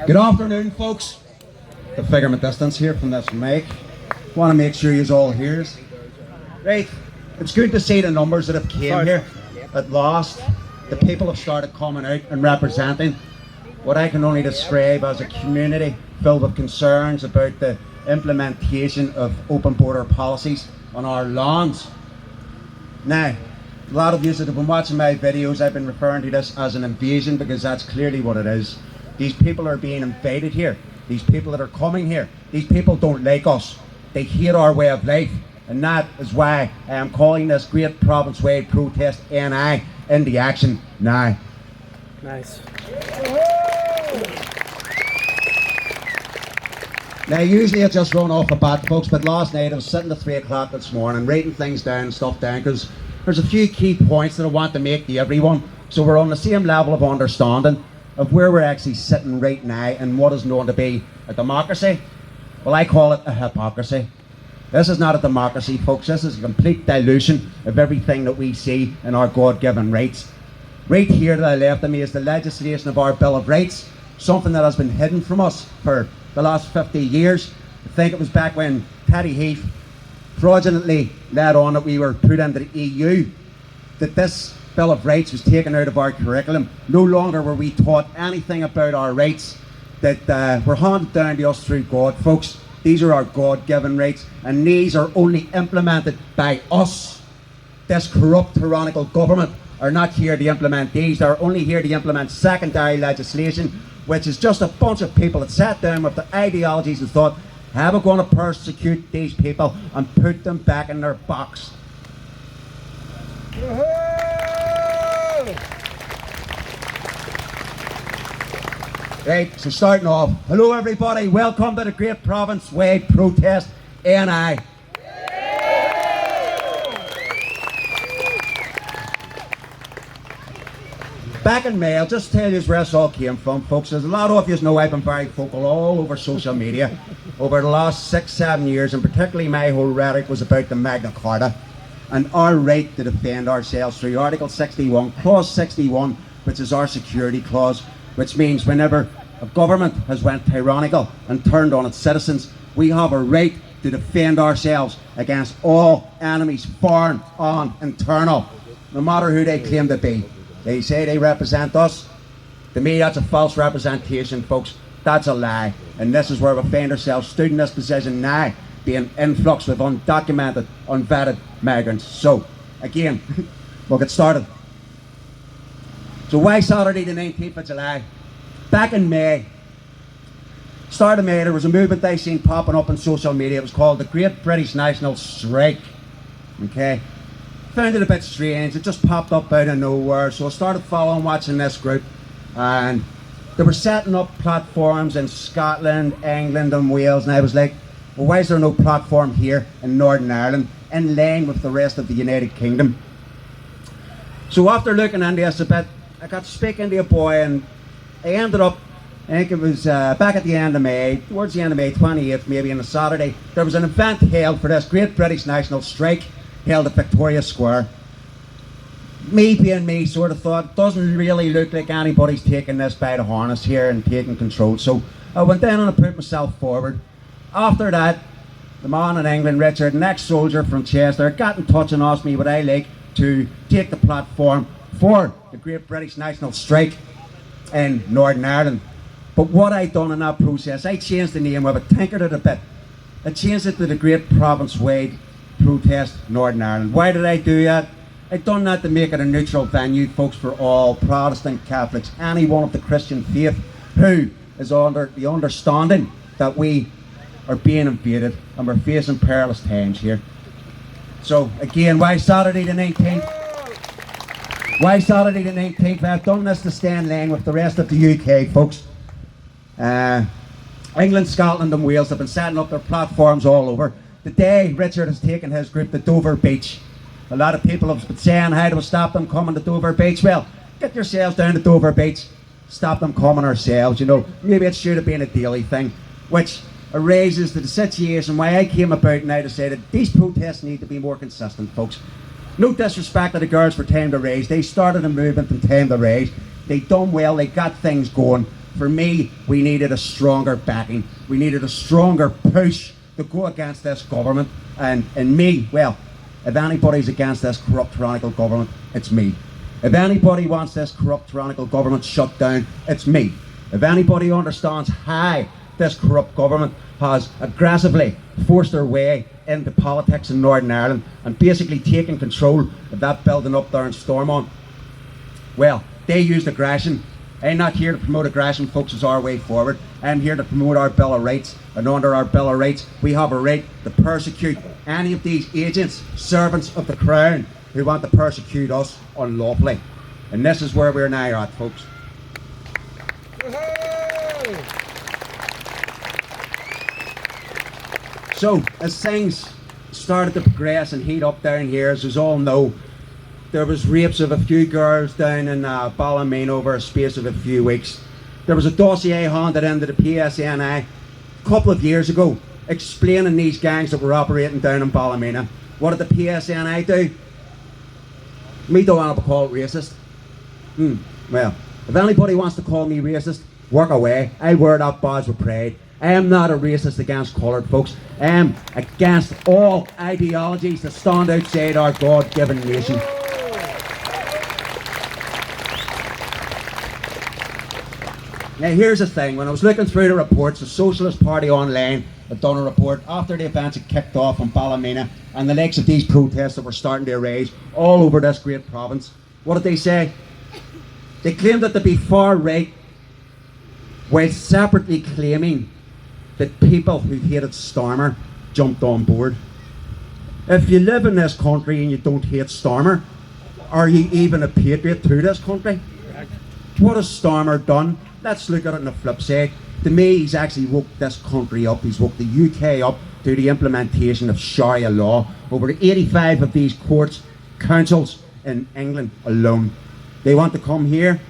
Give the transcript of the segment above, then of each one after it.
Good afternoon, folks. The figure of distance here from this mic. Want to make sure you all hears. Right, it's good to see the numbers that have came here. At last, the people have started coming out and representing what I can only describe as a community filled with concerns about the implementation of open border policies on our lands. Now, a lot of you that have been watching my videos, I've been referring to this as an invasion because that's clearly what it is. These people are being invaded here. These people that are coming here, these people don't like us. They hate our way of life. And that is why I am calling this great province-wide protest NI into action now. Nice. Now, usually I just run off the bat, folks, but last night I was sitting at 3 o'clock this morning, writing things down and stuff down, because there's a few key points that I want to make to everyone, so we're on the same level of understanding of where we're actually sitting right now and what is known to be a democracy. Well, I call it a hypocrisy. This is not a democracy, folks. This is a complete dilution of everything that we see in our God-given rights. Right here to the left of me is the legislation of our Bill of Rights, something that has been hidden from us for the last 50 years. I think it was back when Paddy Heath fraudulently led on that we were put into the EU, that this Bill of Rights was taken out of our curriculum. No longer were we taught anything about our rights that were handed down to us through God, folks. These are our God-given rights, and these are only implemented by us. This corrupt, tyrannical government are not here to implement these. They're only here to implement secondary legislation, which is just a bunch of people that sat down with their ideologies and thought, how are we going to persecute these people and put them back in their box? Right, so starting off, hello everybody, welcome to the Great Province-wide Protest NI. Back in May, I'll just tell you where this all came from, folks. As a lot of you know, I've been very vocal all over social media over the last 6-7 years, and particularly my whole rhetoric was about the Magna Carta and our right to defend ourselves through Article 61, Clause 61, which is our security clause, which means whenever a government has went tyrannical and turned on its citizens, we have a right to defend ourselves against all enemies, foreign and internal, no matter who they claim to be. They say they represent us. To me, that's a false representation, folks. That's a lie. And this is where we find ourselves stood in this position now, being influx with undocumented, unvetted migrants. So, again, we'll get started. So why Saturday the 19th of July? Back in May, start of May, there was a movement I seen popping up on social media. It was called the Great British National Strike. Okay? Found it a bit strange. It just popped up out of nowhere. So I started following, watching this group. And they were setting up platforms in Scotland, England and Wales. And I was like, well, why is there no platform here in Northern Ireland in line with the rest of the United Kingdom? So after looking into this a bit, I got speaking to a boy, and I ended up, I think it was back at the end of May, towards the end of May, 28th maybe, on a Saturday, there was an event held for this Great British National Strike held at Victoria Square. Me being me, sort of thought, it doesn't really look like anybody's taking this by the harness here and taking control. So I went down and I put myself forward. After that, the man in England, Richard, an ex-soldier from Chester, got in touch and asked me would I like to take the platform for the Great British National Strike in Northern Ireland. But what I done in that process, I changed the name of it, tinkered it a bit. I changed it to the Great Province-wide Protest Northern Ireland. Why did I do that? I done that to make it a neutral venue, folks, for all Protestant Catholics, anyone of the Christian faith who is under the understanding that we are being invaded and we're facing perilous times here. So again, why Saturday the 19th? Why Saturday the 19th? I've done this to stay in line with the rest of the UK, folks. England, Scotland and Wales have been setting up their platforms all over. Today, Richard has taken his group to Dover Beach. A lot of people have been saying how do we stop them coming to Dover Beach? Well, get yourselves down to Dover Beach. Stop them coming ourselves, you know. Maybe it should have been a daily thing, which arises to the situation why I came about and I decided these protests need to be more consistent, folks. No disrespect to the girls for Time to Rise. They started a movement in Time to Rise. They done well, they got things going. For me, we needed a stronger backing. We needed a stronger push to go against this government. And me, well, if anybody's against this corrupt, tyrannical government, it's me. If anybody wants this corrupt, tyrannical government shut down, it's me. If anybody understands how this corrupt government has aggressively forced their way into politics in Northern Ireland and basically taken control of that building up there in Stormont, well, they used aggression. I'm not here to promote aggression, folks. It's our way forward. I'm here to promote our Bill of Rights, and under our Bill of Rights we have a right to persecute any of these agents, servants of the Crown, who want to persecute us unlawfully. And this is where we're now at, folks. So, as things started to progress and heat up down here, as you all know, there was rapes of a few girls down in Ballymena over a space of a few weeks. There was a dossier handed into the PSNI a couple of years ago explaining these gangs that were operating down in Ballymena. What did the PSNI do? Me don't want to be called racist. Well, if anybody wants to call me racist, work away. I wear that badge with pride. I am not a racist against coloured folks. I am against all ideologies that stand outside our God-given nation. Now here's the thing, when I was looking through the reports, the Socialist Party Online had done a report after the events had kicked off in Ballymena and the likes of these protests that were starting to arise all over this great province. What did they say? They claimed it to be far right, while separately claiming that people who hated Starmer jumped on board. If you live in this country and you don't hate Starmer, are you even a patriot to this country? What has Starmer done? Let's look at it on the flip side. To me, he's actually woke this country up. He's woke the UK up through the implementation of Sharia law. Over 85 of these courts, councils in England alone. They want to come here.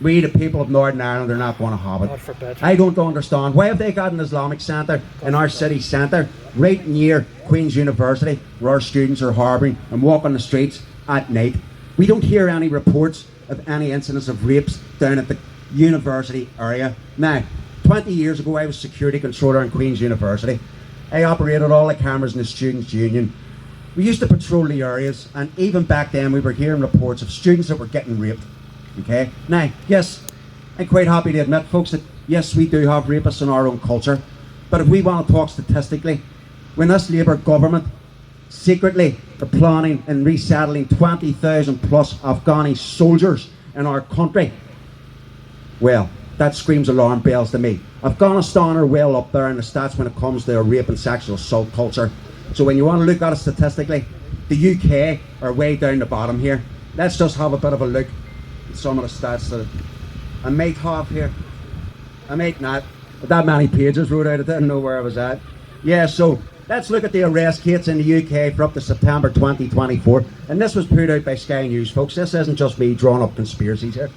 We, the people of Northern Ireland, are not going to have it. I don't understand. Why have they got an Islamic centre in our city centre, right near Queen's University, where our students are harbouring and walking the streets at night? We don't hear any reports of any incidents of rapes down at the university area. Now, 20 years ago I was security controller in Queen's University. I operated all the cameras in the Students' Union. We used to patrol the areas, and even back then we were hearing reports of students that were getting raped. Okay? Now, yes, I'm quite happy to admit, folks, that yes, we do have rapists in our own culture, but if we want to talk statistically, when this Labour government secretly are planning and resettling 20,000 plus Afghani soldiers in our country, well, that screams alarm bells to me. Afghanistan are well up there in the stats when it comes to a rape and sexual assault culture. So when you want to look at it statistically, the UK are way down the bottom here. Let's just have a bit of a look at some of the stats that I might have here. I might not. That many pages wrote out, I didn't know where I was at. Yeah, so let's look at the arrest rates in the UK for up to September 2024. And this was put out by Sky News, folks. This isn't just me drawing up conspiracies here.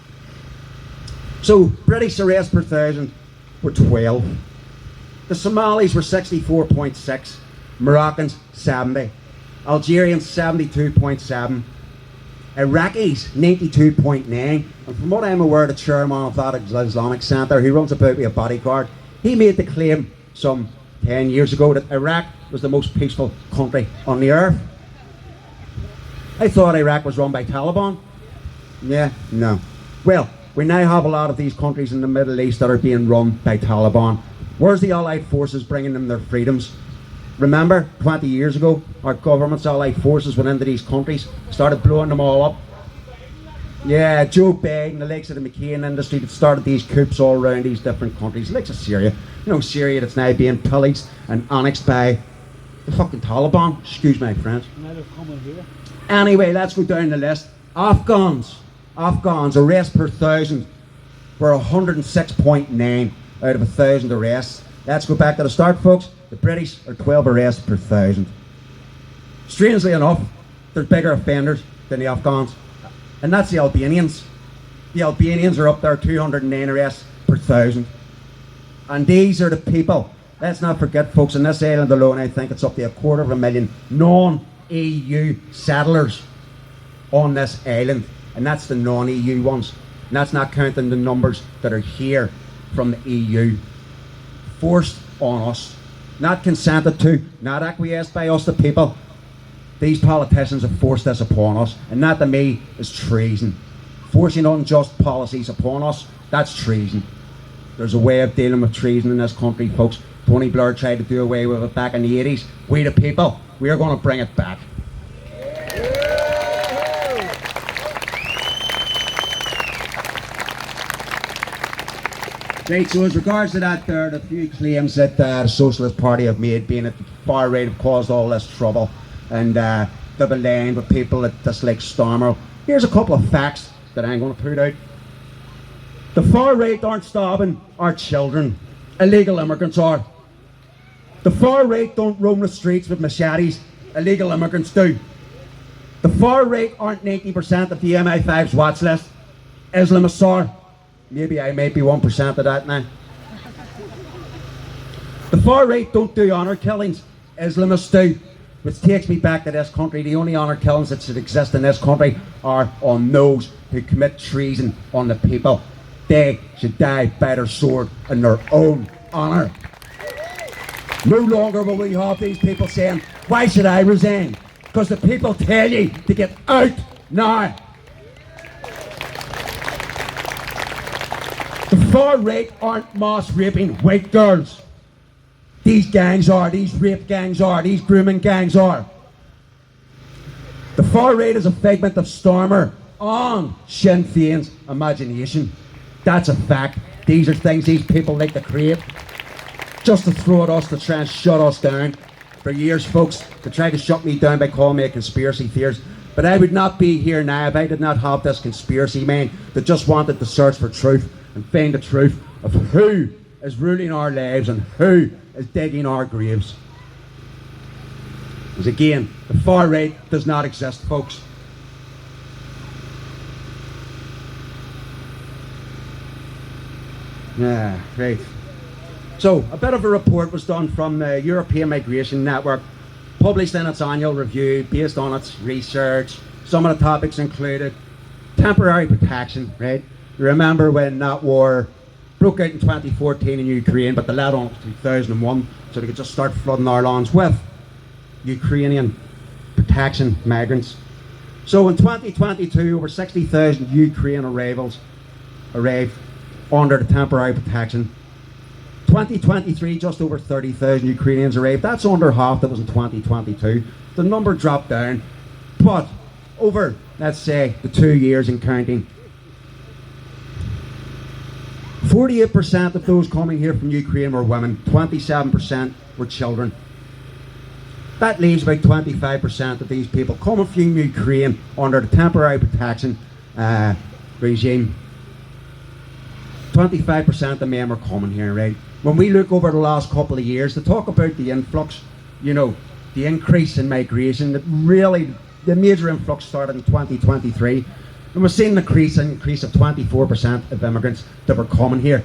So, British arrests per thousand were 12. The Somalis were 64.6. Moroccans, 70. Algerians, 72.7. Iraqis, 92.9. And from what I'm aware, the chairman of that Islamic Centre, who runs about with a bodyguard, he made the claim some 10 years ago that Iraq was the most peaceful country on the earth. I thought Iraq was run by Taliban. Yeah, no. Well, we now have a lot of these countries in the Middle East that are being run by Taliban. Where's the Allied forces bringing them their freedoms? Remember, 20 years ago, our government's Allied forces went into these countries, started blowing them all up. Yeah, Joe Biden, the likes of the McCain industry that started these coups all around these different countries, the likes of Syria. You know, Syria that's now being pillaged and annexed by the fucking Taliban. Excuse my French. Anyway, let's go down the list. Afghans, arrests per thousand were 106.9 out of 1,000 arrests. Let's go back to the start, folks. The British are 12 arrests per thousand. Strangely enough, they're bigger offenders than the Afghans. And that's the Albanians. The Albanians are up there, 209 arrests per thousand. And these are the people, let's not forget, folks, in this island alone, I think it's up to 250,000 non-EU settlers on this island. And that's the non-EU ones. And that's not counting the numbers that are here from the EU, forced on us, not consented to, not acquiesced by us the people. These politicians have forced this upon us, and that to me is treason. Forcing unjust policies upon us, that's treason. There's a way of dealing with treason in this country, folks. Tony Blair tried to do away with it back in the 80s. We the people, we are going to bring it back. Right, so as regards to that, there are a few claims that the Socialist Party have made, being that the far right have caused all this trouble and they've aligned with people that dislike Stormont. Here's a couple of facts that I'm going to put out. The far right aren't stopping our children. Illegal immigrants are. The far right don't roam the streets with machetes. Illegal immigrants do. The far right aren't 90% of the MI5's watch list. Islamists are. Maybe I might be 1% of that now. The far right don't do honour killings. Islamists do. Which takes me back to this country. The only honour killings that should exist in this country are on those who commit treason on the people. They should die by their sword in their own honour. No longer will we have these people saying, why should I resign? Because the people tell you to get out now. The far right aren't mass raping white girls. These gangs are, these rape gangs are, these grooming gangs are. The far right is a figment of Stormont on Sinn Féin's imagination. That's a fact. These are things these people like to create just to throw at us, to try and shut us down. For years, folks, they tried to shut me down by calling me a conspiracy theorist. But I would not be here now if I did not have this conspiracy mind that just wanted to search for truth and find the truth of who is ruling our lives and who is digging our graves. Because again, the far right does not exist, folks. Yeah, right. So, a bit of a report was done from the European Migration Network, published in its annual review, based on its research. Some of the topics included temporary protection, right? You remember when that war broke out in 2014 in Ukraine, but they led on to 2001, so they could just start flooding our lands with Ukrainian protection migrants. So in 2022, over 60,000 Ukrainian arrived under the temporary protection. 2023, just over 30,000 Ukrainians arrived. That's under half that was in 2022. The number dropped down, but over, let's say, the 2 years and counting, 48% of those coming here from Ukraine were women, 27% were children. That leaves about 25% of these people coming from Ukraine under the temporary protection regime. 25% of men were coming here, right? When we look over the last couple of years, to talk about the influx, you know, the increase in migration, that really, the major influx started in 2023. And we're seeing an increase of 24% of immigrants that were coming here.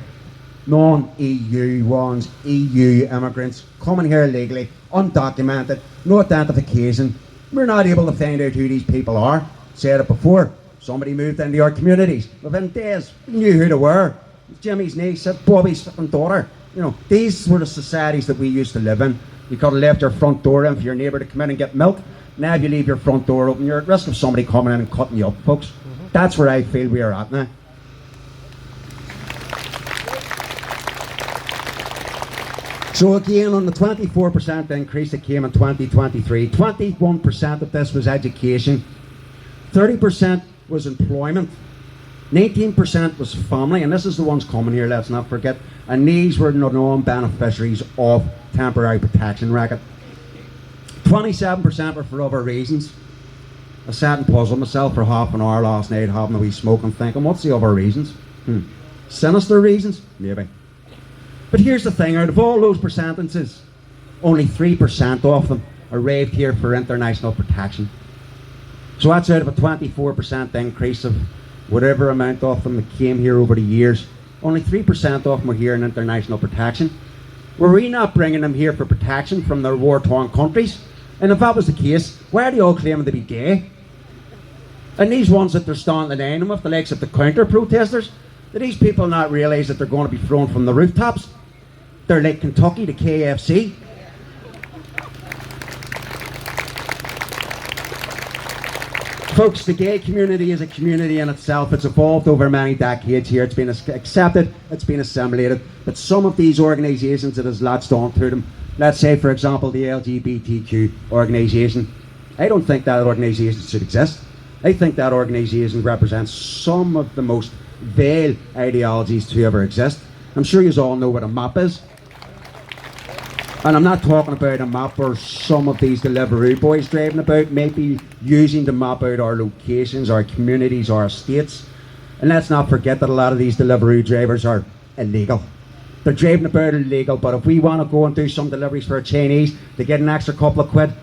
Non-EU ones, EU immigrants, coming here illegally, undocumented, no identification. We're not able to find out who these people are. Said it before, somebody moved into our communities. Within days, we knew who they were. Jimmy's niece, Bobby's daughter. You know, these were the societies that we used to live in. You could have left your front door in for your neighbour to come in and get milk. Now if you leave your front door open, you're at risk of somebody coming in and cutting you up, folks. That's where I feel we are at now. So again, on the 24% increase that came in 2023, 21% of this was education, 30% was employment, 19% was family, and this is the ones coming here, let's not forget, and these were the non-beneficiaries of temporary protection racket. 27% were for other reasons. I sat and puzzled myself for half an hour last night, having a wee smoke and thinking, what's the other reasons? Sinister reasons? Maybe. But here's the thing, out of all those percentages, only 3% of them arrived here for international protection. So that's out of a 24% increase of whatever amount of them that came here over the years. Only 3% of them were here in international protection. Were we not bringing them here for protection from their war-torn countries? And if that was the case, why are they all claiming to be gay? And these ones that they're standing in with, the likes of the counter-protesters, Do these people not realise that they're going to be thrown from the rooftops? They're like Kentucky to KFC. Folks, the gay community is a community in itself. It's evolved over many decades here. It's been accepted, it's been assimilated. But some of these organisations that has latched on to them, let's say for example the LGBTQ organisation, I don't think that organisation should exist. I think that organisation represents some of the most vile ideologies to ever exist. I'm sure you all know what a MAP is. And I'm not talking about a map where some of these Deliveroo boys driving about, maybe using to map out our locations, our communities, our estates. And let's not forget that a lot of these Deliveroo drivers are illegal. They're driving about illegal, but if we want to go and do some deliveries for a Chinese to get an extra couple of quid,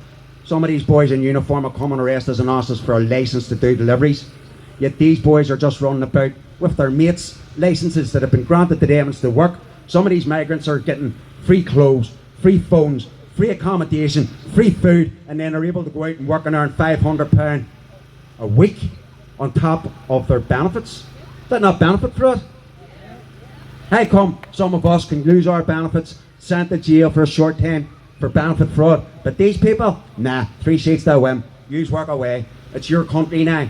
some of these boys in uniform will come and arrest us and ask us for a licence to do deliveries. Yet these boys are just running about with their mates, licences that have been granted to them to work. Some of these migrants are getting free clothes, free phones, free accommodation, free food, and then are able to go out and work and earn £500 a week on top of their benefits. Is that not benefit for us? How come some of us can lose our benefits, sent to jail for a short time for benefit fraud, but these people, nah, 3 sheets to a whim, use work away, it's your country now.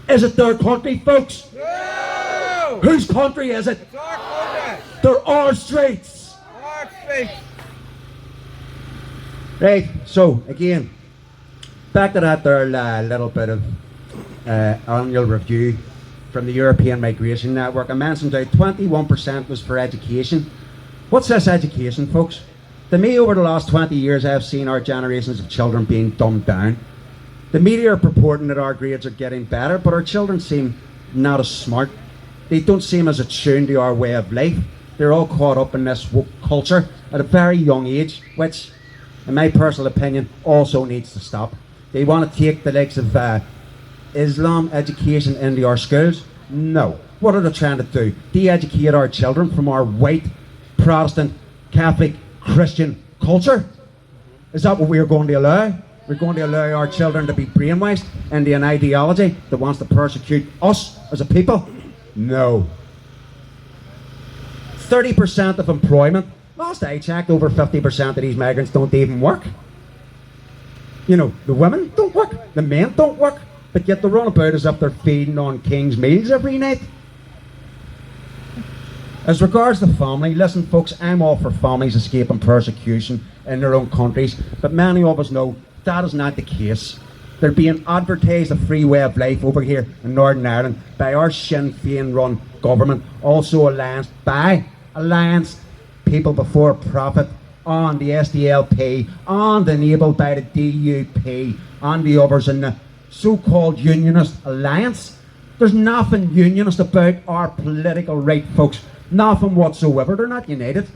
Is it their country, folks? No! Whose country is it? It's our country! They're our streets! Our streets! Right, so again, back to that there little bit of annual review from the European Migration Network. I mentioned that 21% was for education. What's this education, folks? To me, over the last 20 years, I have seen our generations of children being dumbed down. The media are purporting that our grades are getting better, but our children seem not as smart. They don't seem as attuned to our way of life. They're all caught up in this woke culture at a very young age, which, in my personal opinion, also needs to stop. They want to take the likes of Islam education into our schools. No. What are they trying to do? De-educate our children from our white, Protestant, Catholic, Christian culture? Is that what we're going to allow? We're going to allow our children to be brainwashed into an ideology that wants to persecute us as a people? No. 30% of employment. Last I checked, over 50% of these migrants don't even work. You know, the women don't work, the men don't work, but yet they run about as if they're feeding on King's meals every night. As regards the family, listen folks, I'm all for families escaping persecution in their own countries, but many of us know that is not the case. They're being advertised a free way of life over here in Northern Ireland by our Sinn Féin run government, also alliance People Before Profit, on the SDLP, and enabled by the DUP, and the others in the so-called Unionist Alliance. There's nothing unionist about our political right, folks. Nothing whatsoever. They're not united.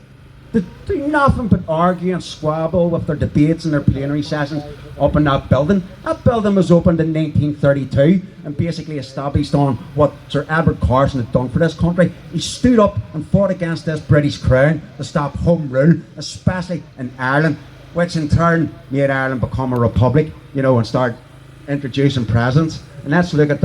They do nothing but argue and squabble with their debates and their plenary sessions up in that building. That building was opened in 1932 and basically established on what Sir Edward Carson had done for this country. He stood up and fought against this British crown to stop home rule, especially in Ireland, which in turn made Ireland become a republic, you know, and start introducing presidents. And let's look at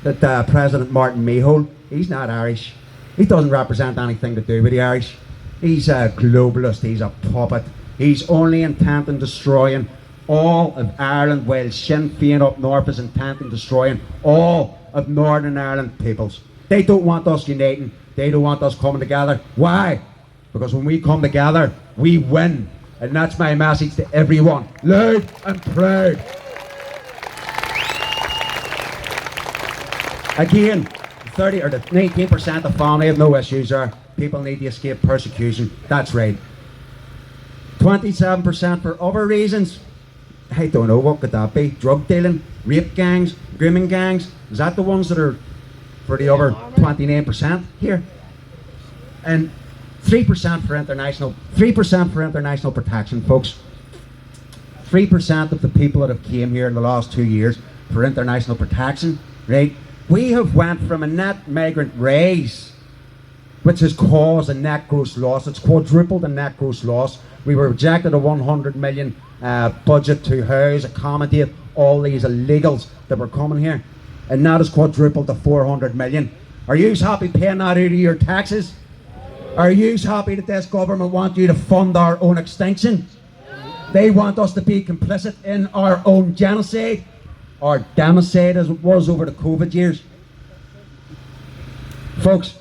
that President Martin Mayhew. He's not Irish. He doesn't represent anything to do with the Irish. He's a globalist, he's a puppet. He's only intent on destroying all of Ireland, while Sinn Féin up north is intent on destroying all of Northern Ireland peoples. They don't want us uniting, they don't want us coming together. Why? Because when we come together, we win. And that's my message to everyone, loud and proud. Again, 30 or the 19% of family have no issues there. People need to escape persecution. That's right. 27% for other reasons. I don't know, what could that be? Drug dealing, rape gangs, grooming gangs. Is that the ones that are for the other 29% here? And 3% for international protection, folks. 3% of the people that have came here in the last 2 years for international protection, right? We have went from a net migrant raise, which has caused a net gross loss. It's quadrupled the net gross loss. We were rejected a 100 million budget to house, accommodate all these illegals that were coming here. And that has quadrupled to 400 million. Are you happy paying that out of your taxes? Are you happy that this government wants you to fund our own extinction? They want us to be complicit in our own genocide, or democide as it was over the COVID years. Folks,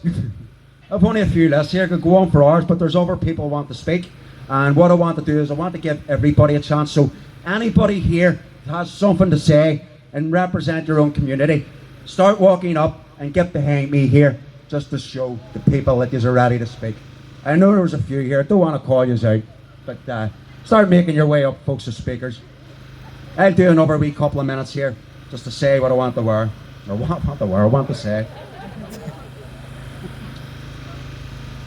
I've only a few lists here, I could go on for hours, but there's other people who want to speak. And what I want to do is I want to give everybody a chance. So anybody here that has something to say and represent your own community, start walking up and get behind me here, just to show the people that you are ready to speak. I know there was a few here, I don't want to call you out, but start making your way up, folks, as speakers. I'll do another wee couple of minutes here, just to say what I want to wear, or what I want to say.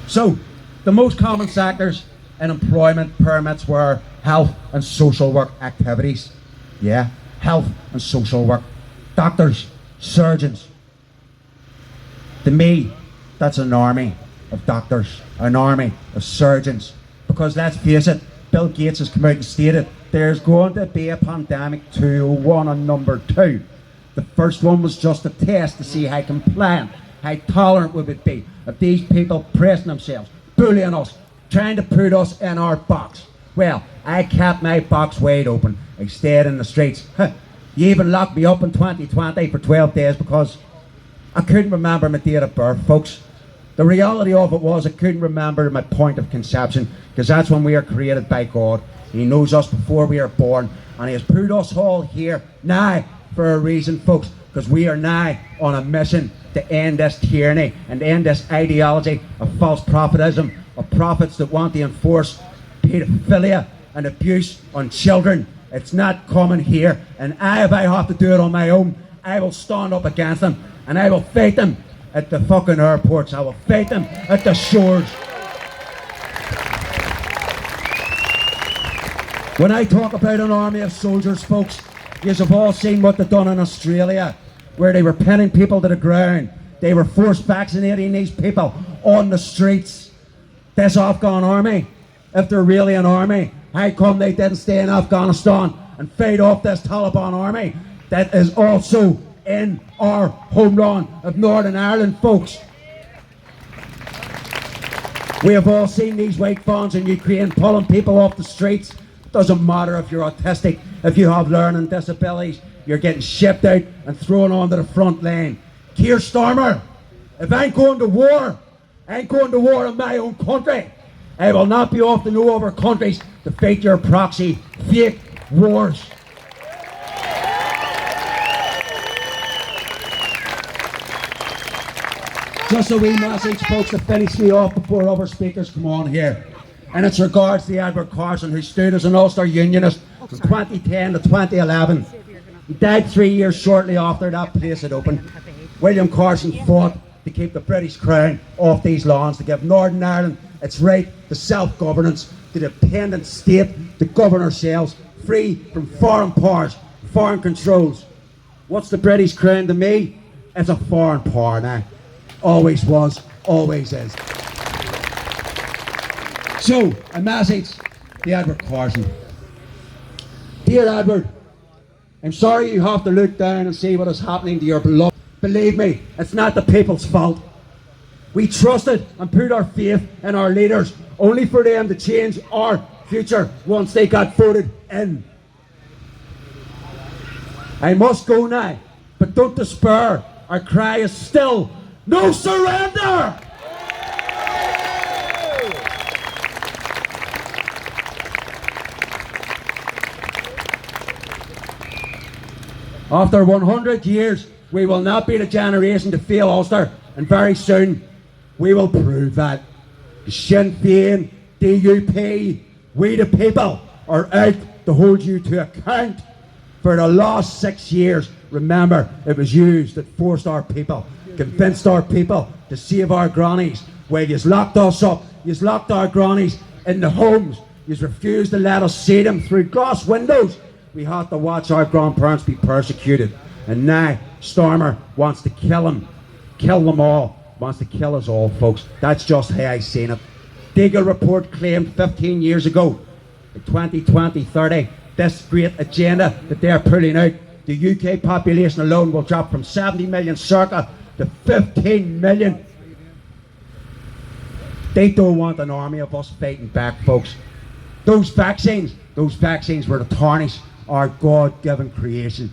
So, the most common sectors in employment permits were health and social work activities. Yeah, health and social work. Doctors, surgeons. To me, that's an army of doctors, an army of surgeons. Because let's face it, Bill Gates has come out and stated there's going to be a pandemic 201 and number 2. The first one was just a test to see how compliant, how tolerant we would be of these people pressing themselves, bullying us, trying to put us in our box. Well, I kept my box wide open. I stayed in the streets. You even locked me up in 2020 for 12 days because I couldn't remember my date of birth, folks. The reality of it was I couldn't remember my point of conception, because that's when we are created by God. He knows us before we are born, and He has put us all here now for a reason, folks, because we are now on a mission to end this tyranny and end this ideology of false prophetism, of prophets that want to enforce pedophilia and abuse on children. It's not coming here, and if I have to do it on my own, I will stand up against them, and I will fight them at the fucking airports. I will fight them at the shores. When I talk about an army of soldiers, folks, you have all seen what they've done in Australia, where they were pinning people to the ground. They were forced vaccinating these people on the streets. This Afghan army, if they're really an army, how come they didn't stay in Afghanistan and fight off this Taliban army that is also in our homeland of Northern Ireland, folks? We have all seen these white vans in Ukraine pulling people off the streets. Doesn't matter if you're autistic, if you have learning disabilities, you're getting shipped out and thrown onto the front line. Keir Starmer, if I'm going to war, I'm going to war in my own country. I will not be off to no other countries to fight your proxy fake wars. Just a wee message, folks, to finish me off before other speakers come on here. And it's regards to Edward Carson, who stood as an Ulster Unionist from 2010 to 2011. He died 3 years shortly after that place had opened. William Carson fought to keep the British Crown off these lands, to give Northern Ireland its right to self-governance, to the dependent state to govern ourselves, free from foreign powers, foreign controls. What's the British Crown to me? It's a foreign power now. Always was, always is. So, a message to Edward Carson. Dear Edward, I'm sorry you have to look down and see what is happening to your beloved. Believe me, it's not the people's fault. We trusted and put our faith in our leaders, only for them to change our future once they got voted in. I must go now, but don't despair. Our cry is still, no surrender! After 100 years, we will not be the generation to fail Ulster, and very soon we will prove that. Sinn Féin, DUP, we the people are out to hold you to account. For the last 6 years, remember, it was you that forced our people, convinced our people to save our grannies. Well, you've locked us up, you've locked our grannies in the homes, you've refused to let us see them through glass windows. We had to watch our grandparents be persecuted. And now, Stormer wants to kill them all, wants to kill us all, folks. That's just how I seen it. Deagle report claimed 15 years ago, by 2020-30, this great agenda that they're pulling out, the UK population alone will drop from 70 million circa to 15 million. They don't want an army of us fighting back, folks. Those vaccines were to tarnish our God-given creation.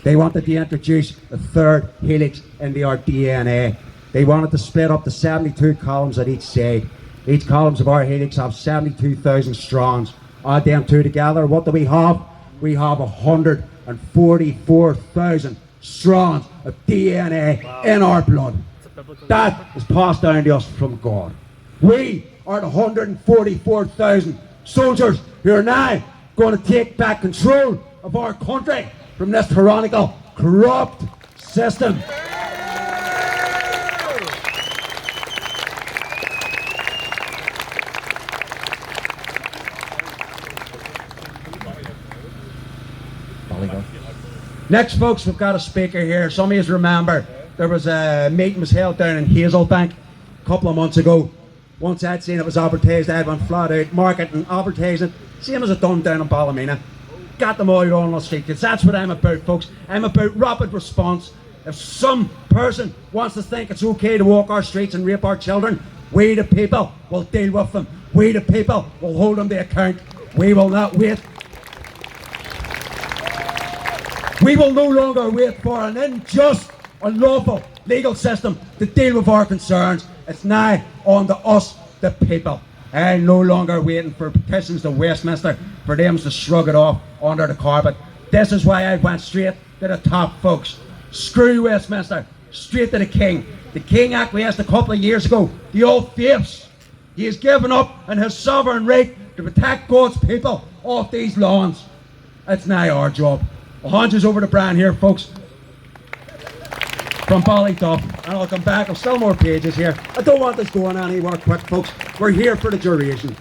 They wanted to introduce a third helix into our DNA. They wanted to split up the 72 columns at each side. Each columns of our helix have 72,000 strands. Add them two together, what do we have? We have 144,000 strands of DNA in our blood. That is passed down to us from God. We are the 144,000 soldiers who are now going to take back control of our country from this tyrannical, corrupt system. Next, folks, we've got a speaker here. Some of you remember there was a meeting was held down in Hazelbank a couple of months ago. Once I'd seen it was advertised, I went flat out marketing, advertising, same as it done down in Ballymena. Got them all out on the street, because that's what I'm about, folks. I'm about rapid response. If some person wants to think it's okay to walk our streets and rape our children, we the people will deal with them. We the people will hold them to account. We will not wait. We will no longer wait for an unjust, unlawful legal system to deal with our concerns. It's now on to us, the people. I'm no longer waiting for petitions to Westminster for them to shrug it off under the carpet. This is why I went straight to the top, folks. Screw Westminster, straight to the King. The King acquiesced a couple of years ago. The old faiths. He has given up on his sovereign right to protect God's people off these lawns. It's now our job. I'll hand you over to Brian here, folks, from Ballyduff, and I'll come back. I've still more pages here. I don't want this going anywhere quick, folks. We're here for the duration.